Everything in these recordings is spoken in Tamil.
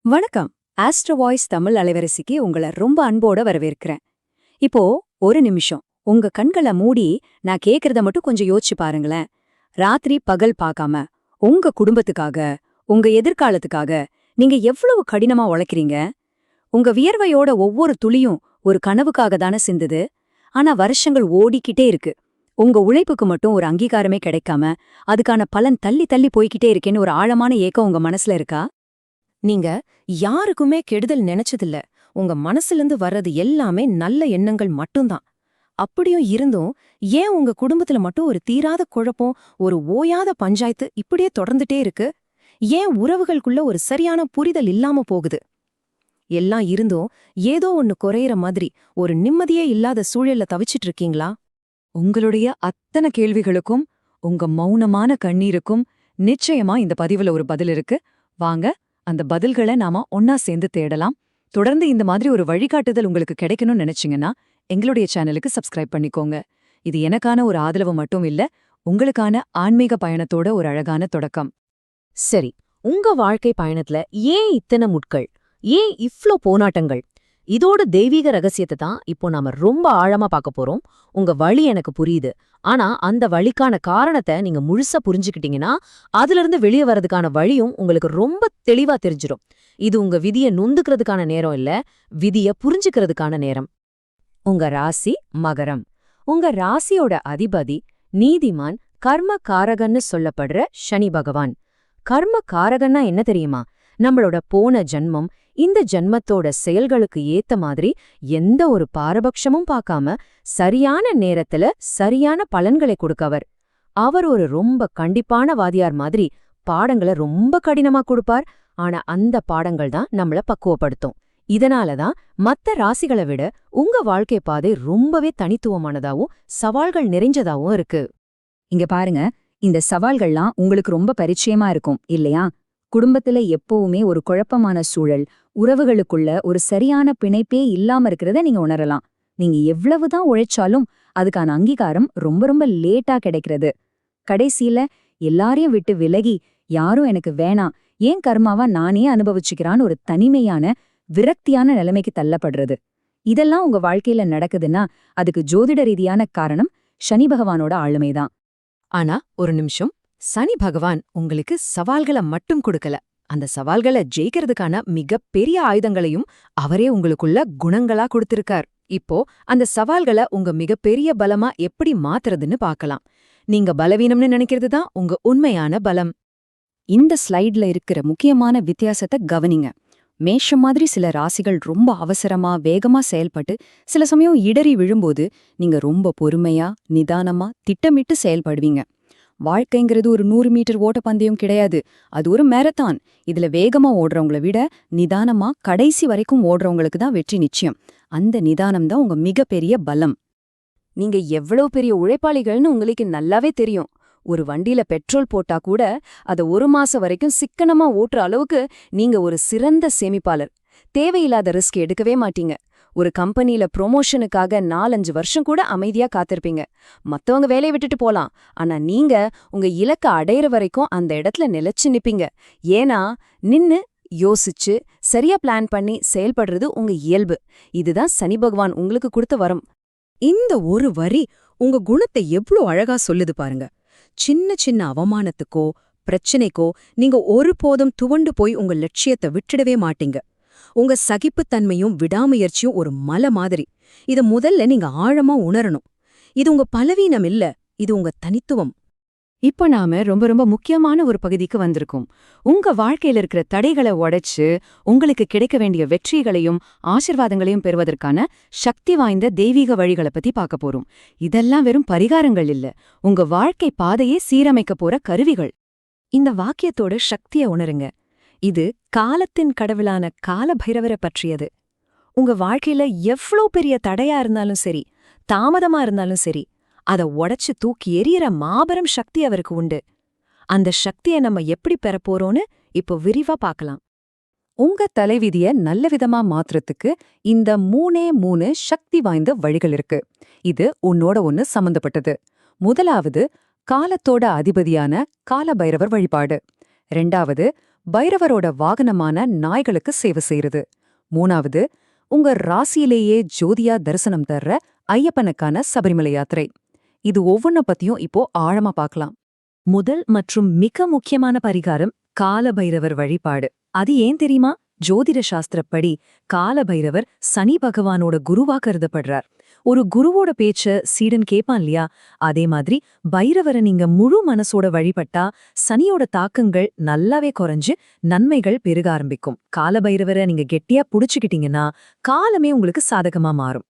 வணக்கம். ஆஸ்ட்ரோ வாய்ஸ் தமிழ் அலைவரிசைக்கு உங்கள ரொம்ப அன்போட வரவேற்கிறேன். இப்போ ஒரு நிமிஷம் உங்க கண்கள மூடி நான் கேக்குறத மட்டும் கொஞ்சம் யோசிச்சு பாருங்களேன். ராத்திரி பகல் பார்க்காம உங்க குடும்பத்துக்காக, உங்க எதிர்காலத்துக்காக நீங்க எவ்வளவு கடினமா உழைக்கிறீங்க? உங்க வியர்வையோட ஒவ்வொரு துளியும் ஒரு கனவுக்காக தானே சிந்துது. ஆனா வருஷங்கள் ஓடிக்கிட்டே இருக்கு. உங்க உழைப்புக்கு மட்டும் ஒரு அங்கீகாரமே கிடைக்காம அதுக்கான பலன் தள்ளி தள்ளி போய்க்கிட்டே இருக்கேன்னு ஒரு ஆழமான ஏக்கம் உங்க மனசுல இருக்கா? நீங்க யாருக்குமே கெடுதல் நினைச்சதில்ல. உங்க மனசுலேந்து வர்றது எல்லாமே நல்ல எண்ணங்கள் மட்டும்தான். அப்படியும் இருந்தும் ஏன் உங்க குடும்பத்துல மட்டும் ஒரு தீராத குழப்பம், ஒரு ஓயாத பஞ்சாயத்து இப்படியே தொடர்ந்துட்டே இருக்கு? ஏன் உறவுகளுக்குள்ள ஒரு சரியான புரிதல் இல்லாம போகுது? எல்லாம் இருந்தும் ஏதோ ஒன்னு குறையிற மாதிரி ஒரு நிம்மதியே இல்லாத சூழல்ல தவிச்சிட்டு இருக்கீங்களா? உங்களுடைய அத்தனை கேள்விகளுக்கும் உங்க மௌனமான கண்ணீருக்கும் நிச்சயமா இந்த பதிவுல ஒரு பதில் இருக்கு. வாங்க, அந்த பதில்களை நாம ஒன்னா சேர்ந்து தேடலாம். தொடர்ந்து இந்த மாதிரி ஒரு வழிகாட்டுதல் உங்களுக்கு கிடைக்கணும்னு நினைச்சீங்கன்னா எங்களுடைய சேனலுக்கு சப்ஸ்கிரைப் பண்ணிக்கோங்க. இது எனக்கான ஒரு ஆதரவு மட்டும் இல்ல, உங்களுக்கான ஆன்மீக பயணத்தோட ஒரு அழகான தொடக்கம். சரி, உங்க வாழ்க்கை பயணத்துல ஏன் இத்தனை முட்கள், ஏன் இவ்ளோ போனாட்டங்கள்? இதோட தெய்வீக ரகசியத்தை தான் இப்போ நாம ரொம்ப ஆழமா பார்க்க போறோம். உங்க வழி எனக்கு புரியுது. ஆனா அந்த வழிக்கான காரணத்தை நீங்க முழுசா புரிஞ்சுக்கிட்டீங்கன்னா அதிலிருந்து வெளியே வர்றதுக்கான வழியும் உங்களுக்கு ரொம்ப தெளிவா தெரிஞ்சிடும். இது உங்க விதிய நொந்துக்கிறதுக்கான நேரம் இல்ல, விதிய புரிஞ்சுக்கிறதுக்கான நேரம். உங்க ராசி மகரம். உங்க ராசியோட அதிபதி நீதிமான், கர்ம காரகன்னு சொல்லப்படுற சனி பகவான். கர்ம காரகன்னா என்ன தெரியுமா? நம்மளோட போன ஜன்மம், இந்த ஜன்மத்தோட செயல்களுக்கு ஏத்த மாதிரி எந்த ஒரு பாரபட்சமும் பார்க்காம சரியான நேரத்துல சரியான பலன்களை கொடுக்கவர். அவர் ஒரு ரொம்ப கண்டிப்பான வாதியார் மாதிரி பாடங்களை ரொம்ப கடினமா கொடுப்பார். ஆனா அந்த பாடங்கள் தான் நம்மள பக்குவப்படுத்தும். இதனாலதான் மத்த ராசிகளை விட உங்க வாழ்க்கை பாதை ரொம்பவே தனித்துவமானதாவும் சவால்கள் நிறைஞ்சதாவும் இருக்கு. இங்க பாருங்க, இந்த சவால்கள்லாம் உங்களுக்கு ரொம்ப பரிச்சயமா இருக்கும் இல்லையா? குடும்பத்துல எப்பவுமே ஒரு குழப்பமான சூழல், உறவுகளுக்குள்ள ஒரு சரியான பிணைப்பே இல்லாம இருக்கிறத நீங்க உணரலாம். நீங்க எவ்வளவுதான் உழைச்சாலும் அதுக்கான அங்கீகாரம் ரொம்ப ரொம்ப லேட்டா கிடைக்கிறது. கடைசியில எல்லாரையும் விட்டு விலகி யாரும் எனக்கு வேணாம், ஏன் கர்மாவா நானே அனுபவிச்சுக்கிறான்னு ஒரு தனிமையான விரக்தியான நிலைமைக்கு தள்ளப்படுறது. இதெல்லாம் உங்க வாழ்க்கையில நடக்குதுன்னா அதுக்கு ஜோதிட ரீதியான காரணம் சனி பகவானோட ஆளுமைதான். ஆனா ஒரு நிமிஷம், சனி பகவான் உங்களுக்கு சவால்களை மட்டும் கொடுக்கல, அந்த சவால்களை ஜெயிக்கிறதுக்கான மிக பெரிய ஆயுதங்களையும் அவரே உங்களுக்குள்ள குணங்களா கொடுத்திருக்கார். இப்போ அந்த சவால்களை உங்க மிகப்பெரிய பலமா எப்படி மாத்துறதுன்னு பார்க்கலாம். நீங்க பலவீனம்னு நினைக்கிறது தான் உங்க உண்மையான பலம். இந்த ஸ்லைட்ல இருக்கிற முக்கியமான வித்தியாசத்தை கவனிங்க. மேஷம் மாதிரி சில ராசிகள் ரொம்ப அவசரமா வேகமா செயல்பட்டு சில சமயம் இடறி விழும்போது நீங்க ரொம்ப பொறுமையா நிதானமா திட்டமிட்டு செயல்படுவீங்க. வாழ்க்கைங்கிறது ஒரு 100 மீட்டர் ஓட்டப்பந்தயம் கிடையாது, அது ஒரு மேரத்தான். இதுல வேகமா ஓடுறவங்கள விட நிதானமா கடைசி வரைக்கும் ஓடுறவங்களுக்கு தான் வெற்றி நிச்சயம். அந்த நிதானம் தான் உங்க மிகப்பெரிய பலம். நீங்க எவ்வளவு பெரிய உழைப்பாளிகள்னு உங்களுக்கு நல்லாவே தெரியும். ஒரு வண்டியில பெட்ரோல் போட்டா கூட அதை 1 மாசம் வரைக்கும் சிக்கனமா ஓட்டுற அளவுக்கு நீங்க ஒரு சிறந்த சேமிப்பாளர். தேவையில்லாத ரிஸ்க் எடுக்கவே மாட்டீங்க. ஒரு கம்பெனில ப்ரொமோஷனுக்காக 4-5 வருஷம் கூட அமைதியா காத்திருப்பீங்க. மத்தவங்க வேலையை விட்டுட்டு போலாம், ஆனா நீங்க உங்க இலக்க அடையிற வரைக்கும் அந்த இடத்துல நிலைச்சு நிப்பீங்க. ஏன்னா நின்னு யோசிச்சு சரியா பிளான் பண்ணி செயல்படுறது உங்க இயல்பு. இதுதான் சனி பகவான் உங்களுக்கு கொடுத்த வரம். இந்த ஒரு வரி உங்க குணத்தை எவ்ளோ அழகா சொல்லுது பாருங்க. சின்ன சின்ன அவமானத்துக்கோ பிரச்சனைக்கோ நீங்க ஒருபோதும் துவண்டு போய் உங்க லட்சியத்தை விட்டுடவே மாட்டீங்க. உங்க சகிப்புத்தன்மையும் விடாமுயற்சியும் ஒரு மலை மாதிரி. இத முதல்ல நீங்க ஆழமா உணரணும். இது உங்க பலவீனம் இல்ல, இது உங்க தனித்துவம். இப்ப நாம ரொம்ப ரொம்ப முக்கியமான ஒரு பகுதிக்கு வந்திருக்கோம். உங்க வாழ்க்கையில இருக்கிற தடைகளை உடைச்சு உங்களுக்கு கிடைக்க வேண்டிய வெற்றிகளையும் ஆசிர்வாதங்களையும் பெறுவதற்கான சக்தி வாய்ந்த தெய்வீக வழிகளை பத்தி பார்க்க போறோம். இதெல்லாம் வெறும் பரிகாரங்கள் இல்ல, உங்க வாழ்க்கை பாதையே சீரமைக்க போற கருவிகள். இந்த வாக்கியத்தோட சக்தியை உணருங்க. இது காலத்தின் கடவுளான கால பைரவரை பற்றியது. உங்க வாழ்க்கையில எவ்ளோ பெரிய தடையா இருந்தாலும் சரி, தாமதமா இருந்தாலும் சரி, அத உடைச்சு தூக்கி எறியற மாபெரும் சக்தி அவருக்கு உண்டு. அந்த சக்தியை நம்ம எப்படி பெறப்போறோம்னு இப்போ விரிவா பார்க்கலாம். உங்க தலைவிதிய நல்ல விதமா மாத்துறதுக்கு இந்த 3 சக்தி வாய்ந்த வழிகள் இருக்கு. இது உன்னோட ஒன்னு சம்பந்தப்பட்டது. முதலாவது, காலத்தோட அதிபதியான கால பைரவர் வழிபாடு. 2வது, பைரவரோட வாகனமான நாய்களுக்கு சேவை செய்யுது. 3வது, உங்க ராசியிலேயே ஜோதியா தரிசனம் தர்ற ஐயப்பனுக்கான சபரிமலை யாத்திரை. இது ஒவ்வொன்ன பத்தியும் இப்போ ஆழமா பார்க்கலாம். முதல் மற்றும் மிக முக்கியமான பரிகாரம் கால பைரவர் வழிபாடு. அது ஏன் தெரியுமா? ஜோதிட சாஸ்திரப்படி கால பைரவர் சனி பகவானோட குருவா கருதப்படுறார். ஒரு குருவோட பேச்ச சீடன் கேப்பான் இல்லையா? அதே மாதிரி பைரவரை நீங்க முழு மனசோட வழிபட்டா சனியோட தாக்கங்கள் நல்லாவே குறைஞ்சு நன்மைகள் பெருக ஆரம்பிக்கும். கால பைரவரை நீங்க கெட்டியா புடிச்சுக்கிட்டீங்கன்னா காலமே உங்களுக்கு சாதகமா மாறும்.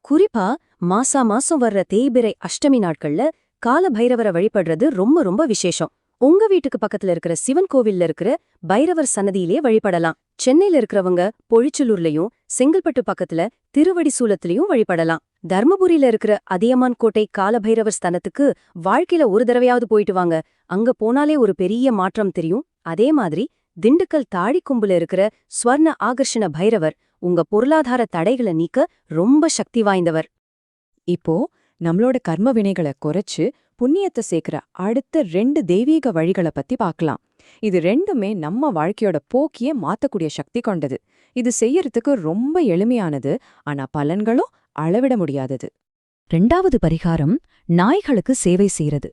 குறிப்பா மாசம் வர்ற தேய்பிறை அஷ்டமி நாட்கள்ல கால பைரவரை வழிபடுறது ரொம்ப ரொம்ப விசேஷம். உங்க வீட்டுக்கு பக்கத்துல இருக்கிற சிவன் கோவில்ல இருக்கிற பைரவர் சன்னதியிலே வழிபடலாம். சென்னையில இருக்கிறவங்க பொழிச்சலூர்லயும் செங்கல்பட்டு பக்கத்துல திருவடிசூலத்திலயும் வழிபடலாம். தர்மபுரியில இருக்கிற அதியமான் கோட்டை கால பைரவர் ஸ்தலத்துக்கு வாழ்க்கையில ஒரு தடவையாவது போயிட்டு வாங்க. அங்க போனாலே ஒரு பெரிய மாற்றம் தெரியும். அதே மாதிரி திண்டுக்கல் தாழிக்கும்புல இருக்கிற ஸ்வர்ண ஆகர்ஷண பைரவர் உங்க பொருளாதார தடைகளை நீக்க ரொம்ப சக்தி வாய்ந்தவர். இப்போ நம்மளோட கர்ம வினைகளை குறைச்சு புண்ணியத்தை சேர்க்கிற அடுத்த 2 தெய்வீக வழிகளை பத்தி பார்க்கலாம். இது ரெண்டுமே நம்ம வாழ்க்கையோட போக்கியே மாத்தக்கூடிய சக்தி கொண்டது. இது செய்யறதுக்கு ரொம்ப எளிமையானது, ஆனா பலன்களும் அளவிட முடியாதது. 2வது பரிகாரம் நாய்களுக்கு சேவை செய்யறது.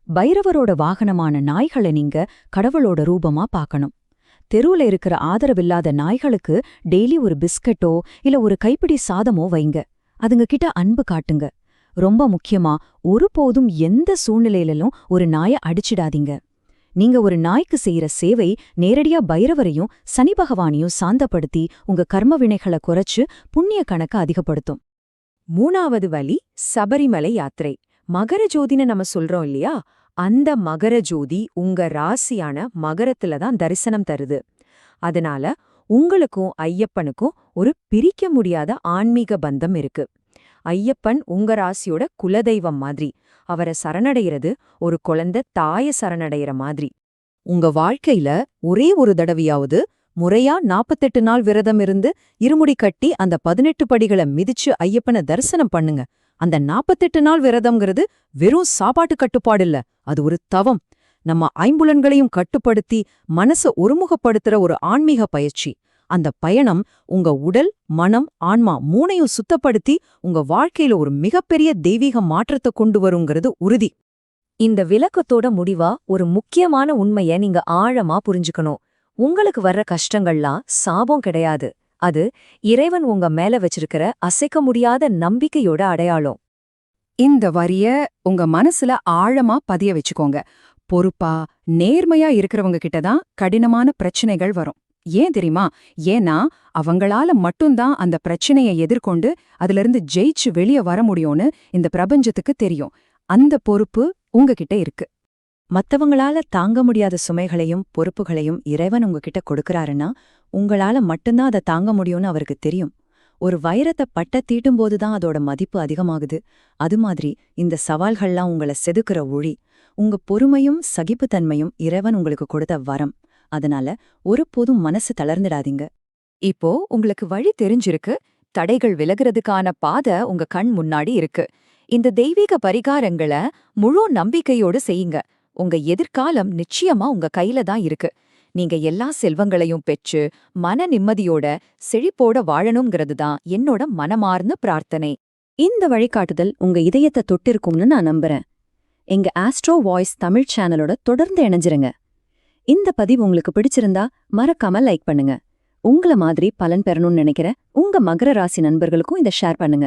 பைரவரோட வாகனமான நாய்களை நீங்க கடவுளோட ரூபமா பார்க்கணும். தெருவுல இருக்கிற ஆதரவில்லாத நாய்களுக்கு டெய்லி ஒரு பிஸ்கட்டோ இல்ல ஒரு கைப்பிடி சாதமோ வைங்க. அதுங்க கிட்ட அன்பு காட்டுங்க. ரொம்ப முக்கியமா ஒருபோதும் எந்த சூழ்நிலையிலும் ஒரு நாயை அடிச்சிடாதீங்க. நீங்க ஒரு நாய்க்கு செய்யற சேவை நேரடியா பைரவரையும் சனி பகவானையும் சாந்தப்படுத்தி உங்க கர்ம வினைகளை குறைச்சு புண்ணிய கணக்க அதிகப்படுத்தும். 3வது வழி சபரிமலை யாத்திரை. மகர ஜோதின்னு நம்ம சொல்றோம் இல்லையா? அந்த மகர ஜோதி உங்க ராசியான மகரத்துல தான் தரிசனம் தருது. அதனால உங்களுக்கும் ஐயப்பனுக்கும் ஒரு பிரிக்க முடியாத ஆன்மீக பந்தம் இருக்கு. ஐயப்பன் உங்க ராசியோட குலதெய்வம் மாதிரி. அவரை சரணடைகிறது ஒரு குழந்தை தாய சரணடைகிற மாதிரி. உங்க வாழ்க்கையில ஒரே ஒரு தடவையாவது முறையா 48 நாள் விரதம் இருந்து இருமுடி கட்டி அந்த 18 படிகளை மிதிச்சு ஐயப்பனை தரிசனம் பண்ணுங்க. அந்த 48 நாள் விரதம்ங்கிறது வெறும் சாப்பாட்டு கட்டுப்பாடு இல்ல, அது ஒரு தவம். நம்ம ஐம்புலன்களையும் கட்டுப்படுத்தி மனச ஒருமுகப்படுத்துற ஒரு ஆன்மீக பயிற்சி. அந்த பயணம் உங்க உடல், மனம், ஆன்மா 3ஐயும் சுத்தப்படுத்தி உங்க வாழ்க்கையில ஒரு மிகப்பெரிய தெய்வீக மாற்றத்தை கொண்டு வருங்கிறது உறுதி. இந்த விளக்கத்தோட முடிவா ஒரு முக்கியமான உண்மைய நீங்க ஆழமா புரிஞ்சுக்கணும். உங்களுக்கு வர்ற கஷ்டங்கள்லாம் சாபம் கிடையாது. அது இறைவன் உங்க மேல வச்சிருக்கிற அசைக்க முடியாத நம்பிக்கையோட அடையாளம். இந்த வரிய உங்க மனசுல ஆழமா பதிய வச்சுக்கோங்க. பொறுப்பா, நேர்மையா இருக்கிறவங்க கிட்டதான் கடினமான பிரச்சனைகள் வரும். ஏன் தெரியுமா? ஏன்னா அவங்களால மட்டும்தான் அந்த பிரச்சனையை எதிர்கொண்டு அதிலிருந்து ஜெயிச்சு வெளியே வர முடியும்னு இந்த பிரபஞ்சத்துக்கு தெரியும். அந்த பொறுப்பு உங்ககிட்ட இருக்கு. மத்தவங்களால தாங்க முடியாத சுமைகளையும் பொறுப்புகளையும் இறைவன் உங்ககிட்ட கொடுக்கறாருன்னா உங்களால மட்டும்தான் அதை தாங்க முடியும்னு அவருக்கு தெரியும். ஒரு வைரத்தை பட்ட தீட்டும்போதுதான் அதோட மதிப்பு அதிகமாகுது. அது மாதிரி இந்த சவால்கள்லாம் உங்களை செதுக்குற ஒளி. உங்க பொறுமையும் சகிப்புத்தன்மையும் இறைவன் உங்களுக்கு கொடுத்த வரம். அதனால ஒருபோதும் மனசு தளர்ந்துடாதீங்க. இப்போ உங்களுக்கு வழி தெரிஞ்சிருக்கு. தடைகள் விலகிறதுக்கான பாதை உங்க கண் முன்னாடி இருக்கு. இந்த தெய்வீக பரிகாரங்களை முழு நம்பிக்கையோடு செய்யுங்க. உங்க எதிர்காலம் நிச்சயமா உங்க கையில தான் இருக்கு. நீங்க எல்லா செல்வங்களையும் பெற்று மன நிம்மதியோட செழிப்போட வாழணுங்கிறது தான் என்னோட மனமார்ந்த பிரார்த்தனை. இந்த வழிகாட்டுதல் உங்க இதயத்தை தொட்டிருக்கும்னு நான் நம்புறேன். எங்க ஆஸ்ட்ரோ வாய்ஸ் தமிழ் சேனலோட தொடர்ந்து இணைஞ்சிருங்க. இந்த பதிவு உங்களுக்கு பிடிச்சிருந்தா மறக்காம லைக் பண்ணுங்க. உங்கள மாதிரி பலன் பெறணும்னு நினைக்கிற உங்க மகர ராசி நண்பர்களுக்கும் இதை ஷேர் பண்ணுங்க.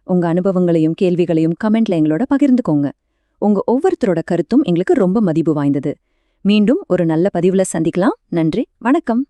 உங்க அனுபவங்களையும் கேள்விகளையும் கமெண்ட்ல எங்களோட பகிர்ந்துக்கோங்க. உங்க ஒவ்வொருத்தரோட கருத்தும் எங்களுக்கு ரொம்ப மதிப்பு வாய்ந்தது. மீண்டும் ஒரு நல்ல பதிவுல சந்திக்கலாம். நன்றி, வணக்கம்.